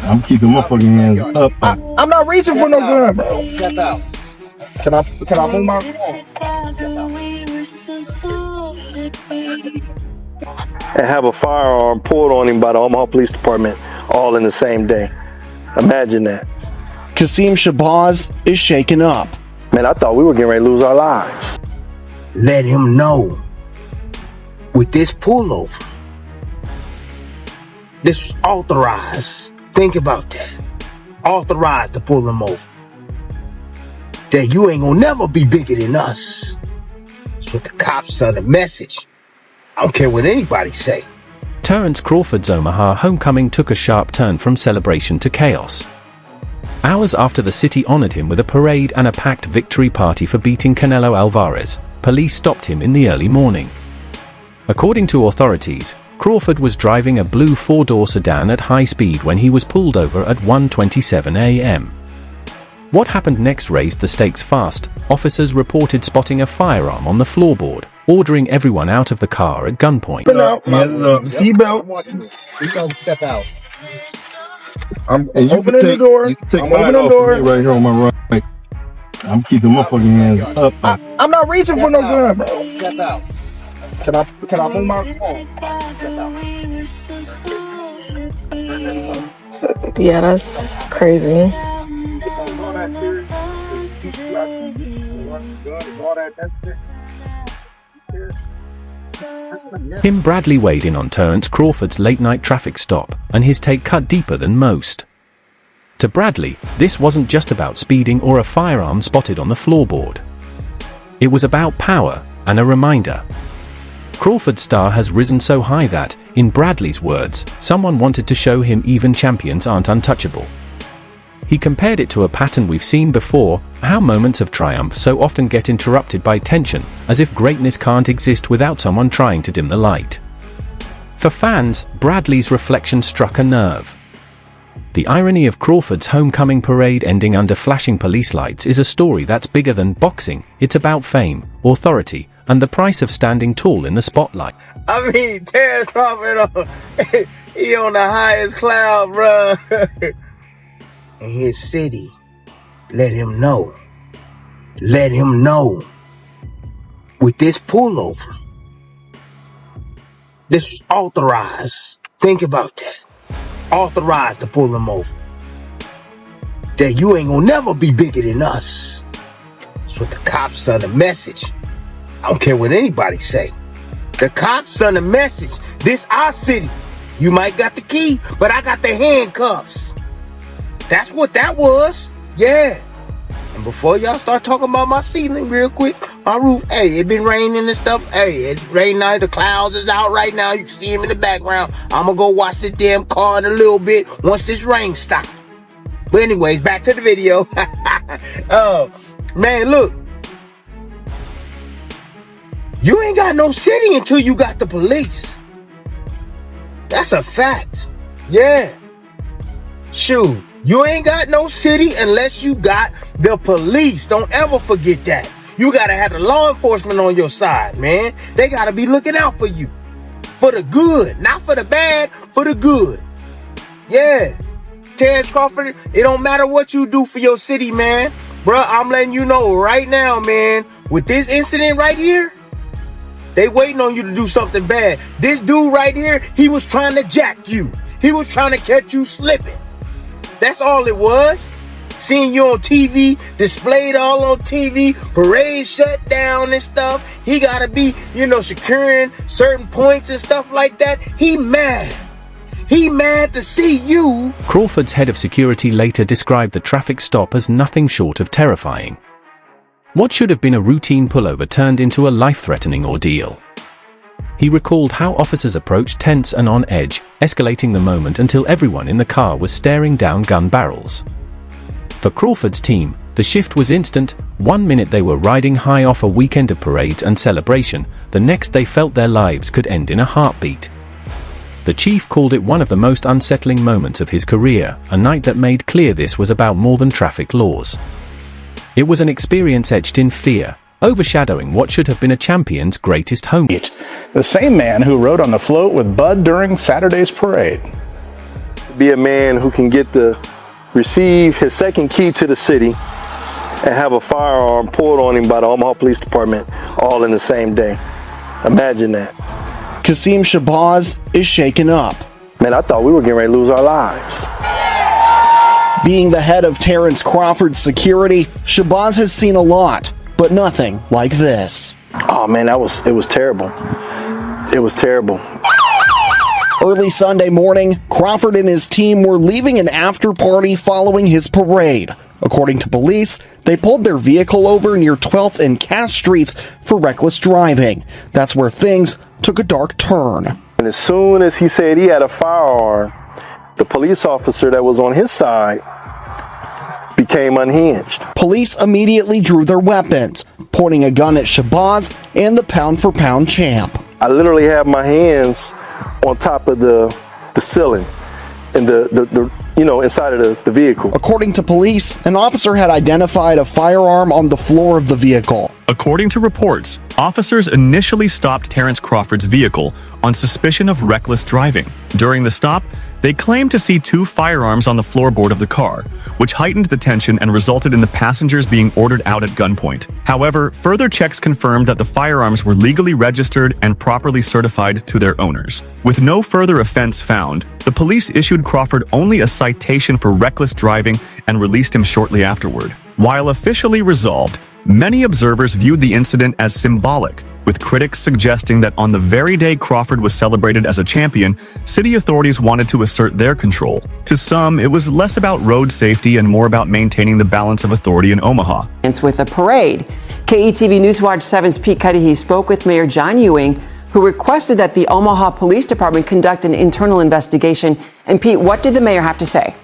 I'm keeping my fucking hands up. I'm not reaching for no gun, bro. Step out. Can I move my and have a firearm pulled on him by the Omaha Police Department all in the same day? Imagine that. Qasim Shabazz is shaken up. Man, I thought we were getting ready to lose our lives. Let him know with this pullover, this was authorized. Think about that. Authorized to pull him over. That you ain't gonna never be bigger than us. That's what the cops send a message. I don't care what anybody say. Terence Crawford's Omaha homecoming took a sharp turn from celebration to chaos. Hours after the city honored him with a parade and a packed victory party for beating Canelo Alvarez, police stopped him in the early morning. According to authorities, Crawford was driving a blue four-door sedan at high speed when he was pulled over at 1:27 a.m. What happened next raised the stakes fast. Officers reported spotting a firearm on the floorboard, ordering everyone out of the car at gunpoint. Step out. I'm opening the door. You can take mine off of me right here on my right. I'm keeping my fucking hands up. I'm not reaching for no gun, bro. Step out. Can I move my Yeah, that's crazy. Tim Bradley weighed in on Terence Crawford's late-night traffic stop, and his take cut deeper than most. To Bradley, this wasn't just about speeding or a firearm spotted on the floorboard. It was about power, and a reminder. Crawford's star has risen so high that, in Bradley's words, someone wanted to show him even champions aren't untouchable. He compared it to a pattern we've seen before, how moments of triumph so often get interrupted by tension, as if greatness can't exist without someone trying to dim the light. For fans, Bradley's reflection struck a nerve. The irony of Crawford's homecoming parade ending under flashing police lights is a story that's bigger than boxing. It's about fame, authority, and the price of standing tall in the spotlight. I mean, Terence Crawford, he on the highest cloud, bruh. In his city, let him know. Let him know. With this pullover, this was authorized. Think about that. Authorized to pull him over. That you ain't gonna never be bigger than us. That's what the cops send a message. I don't care what anybody say. The cops send a message. This our city. You might got the key, but I got the handcuffs. That's what that was. Yeah. And before y'all start talking about my ceiling real quick, my roof, hey, it been raining and stuff. Hey, it's raining now. The clouds is out right now. You can see him in the background. I'm gonna go watch the damn car in a little bit once this rain stops. But anyways, back to the video. Oh, man, look. You ain't got no city until you got the police. That's a fact. Yeah. Shoot. You ain't got no city unless you got the police. Don't ever forget that. You gotta have the law enforcement on your side, man. They gotta be looking out for you. For the good. Not for the bad, for the good. Yeah. Terence Crawford, it don't matter what you do for your city, man. Bruh, I'm letting you know right now, man. With this incident right here, they waiting on you to do something bad. This dude right here, he was trying to jack you. He was trying to catch you slipping. That's all it was. Seeing you on TV, displayed all on TV, parade shut down and stuff. He gotta be, securing certain points and stuff like that. He mad. He mad to see you. Crawford's head of security later described the traffic stop as nothing short of terrifying. What should have been a routine pullover turned into a life-threatening ordeal. He recalled how officers approached tense and on edge, escalating the moment until everyone in the car was staring down gun barrels. For Crawford's team, the shift was instant. 1 minute they were riding high off a weekend of parades and celebration, the next they felt their lives could end in a heartbeat. The chief called it one of the most unsettling moments of his career, a night that made clear this was about more than traffic laws. It was an experience etched in fear, overshadowing what should have been a champion's greatest home. The same man who rode on the float with Bud during Saturday's parade. be a man who can receive his second key to the city and have a firearm pulled on him by the Omaha Police Department all in the same day. Imagine that. Kasim Shabazz is shaken up. Man, I thought we were getting ready to lose our lives. Being the head of Terence Crawford's security, Shabazz has seen a lot, but nothing like this. Oh man, it was terrible. It was terrible. Early Sunday morning, Crawford and his team were leaving an after-party following his parade. According to police, they pulled their vehicle over near 12th and Cass Streets for reckless driving. That's where things took a dark turn. And as soon as he said he had a firearm, the police officer that was on his side became unhinged. Police immediately drew their weapons, pointing a gun at Shabazz and the pound-for-pound champ. I literally had my hands on top of the ceiling and inside of the vehicle. According to police, an officer had identified a firearm on the floor of the vehicle. According to reports, officers initially stopped Terence Crawford's vehicle on suspicion of reckless driving. During the stop, they claimed to see 2 firearms on the floorboard of the car, which heightened the tension and resulted in the passengers being ordered out at gunpoint. However, further checks confirmed that the firearms were legally registered and properly certified to their owners. With no further offense found, the police issued Crawford only a citation for reckless driving and released him shortly afterward. While officially resolved, many observers viewed the incident as symbolic, with critics suggesting that on the very day Crawford was celebrated as a champion, city authorities wanted to assert their control. To some, it was less about road safety and more about maintaining the balance of authority in Omaha. With a parade, KETV Newswatch 7's Pete Cudahy spoke with Mayor John Ewing, who requested that the Omaha Police Department conduct an internal investigation. And Pete, what did the mayor have to say?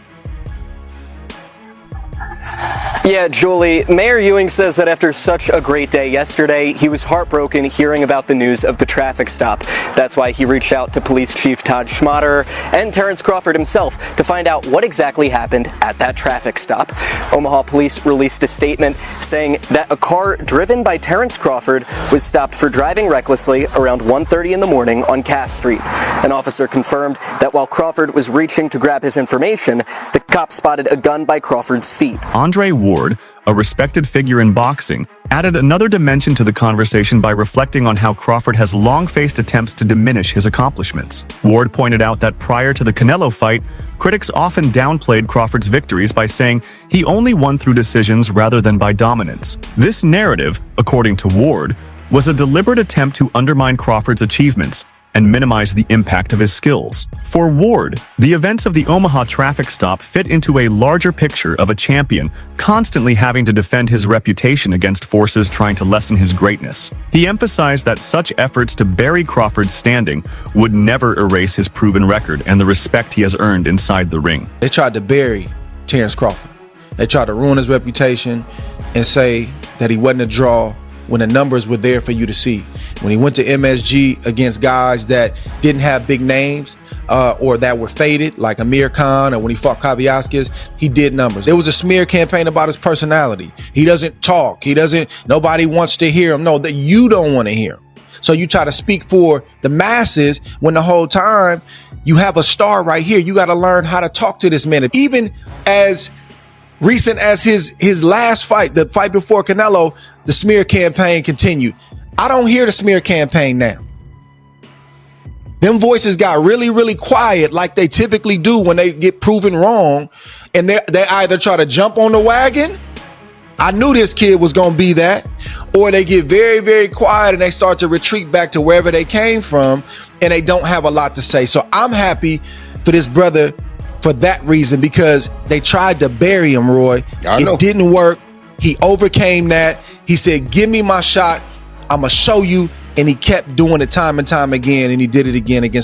Yeah, Julie, Mayor Ewing says that after such a great day yesterday, he was heartbroken hearing about the news of the traffic stop. That's why he reached out to Police Chief Todd Schmaderer and Terence Crawford himself to find out what exactly happened at that traffic stop. Omaha police released a statement saying that a car driven by Terence Crawford was stopped for driving recklessly around 1:30 in the morning on Cass Street. An officer confirmed that while Crawford was reaching to grab his information, the cop spotted a gun by Crawford's feet. Andre Ward, a respected figure in boxing, added another dimension to the conversation by reflecting on how Crawford has long faced attempts to diminish his accomplishments. Ward pointed out that prior to the Canelo fight, critics often downplayed Crawford's victories by saying he only won through decisions rather than by dominance. This narrative, according to Ward, was a deliberate attempt to undermine Crawford's achievements and minimize the impact of his skills. For Ward, the events of the Omaha traffic stop fit into a larger picture of a champion constantly having to defend his reputation against forces trying to lessen his greatness. He emphasized that such efforts to bury Crawford's standing would never erase his proven record and the respect he has earned inside the ring. They tried to bury Terence Crawford. They tried to ruin his reputation and say that he wasn't a draw when the numbers were there for you to see. When he went to MSG against guys that didn't have big names or that were faded, like Amir Khan, or when he fought Kaviaskis, he did numbers. There was a smear campaign about his personality. He doesn't talk. Nobody wants to hear him. No, that you don't want to hear him. So you try to speak for the masses when the whole time you have a star right here. You got to learn how to talk to this man. Even as recent as his last fight, the fight before Canelo, the smear campaign continued. I don't hear the smear campaign now. Them voices got really, really quiet like they typically do when they get proven wrong. And they either try to jump on the wagon, I knew this kid was going to be that, or they get very, very quiet and they start to retreat back to wherever they came from and they don't have a lot to say. So I'm happy for this brother for that reason, because they tried to bury him, Roy. It didn't work. He overcame that. He said, give me my shot. I'm going to show you. And he kept doing it time and time again. And he did it again against